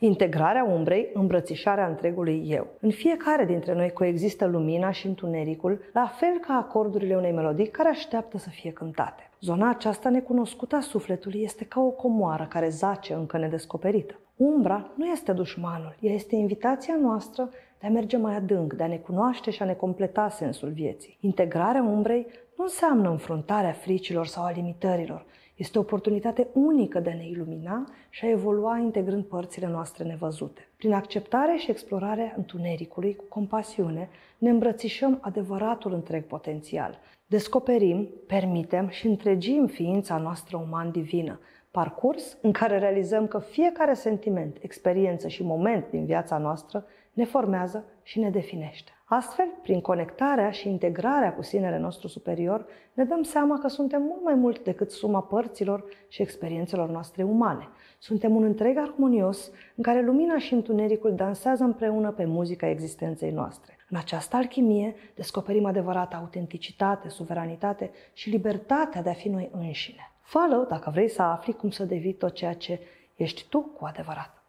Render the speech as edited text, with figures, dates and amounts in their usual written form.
Integrarea umbrei, îmbrățișarea întregului eu. În fiecare dintre noi coexistă lumina și întunericul, la fel ca acordurile unei melodii care așteaptă să fie cântate. Zona aceasta necunoscută a sufletului este ca o comoară care zace încă nedescoperită. Umbra nu este dușmanul, ea este invitația noastră de a merge mai adânc, de a ne cunoaște și a ne completa sensul vieții. Integrarea umbrei nu înseamnă înfruntarea fricilor sau a limitărilor. Este o oportunitate unică de a ne ilumina și a evolua integrând părțile noastre nevăzute. Prin acceptare și explorarea întunericului cu compasiune, ne îmbrățișăm adevăratul întreg potențial. Descoperim, permitem și întregim ființa noastră uman-divină, parcurs în care realizăm că fiecare sentiment, experiență și moment din viața noastră ne formează și ne definește. Astfel, prin conectarea și integrarea cu sinele nostru superior, ne dăm seama că suntem mult mai mult decât suma părților și experiențelor noastre umane. Suntem un întreg armonios în care lumina și întunericul dansează împreună pe muzica existenței noastre. În această alchimie descoperim adevărata autenticitate, suveranitate și libertatea de a fi noi înșine. Fă-l dacă vrei să afli cum să devii tot ceea ce ești tu cu adevărat.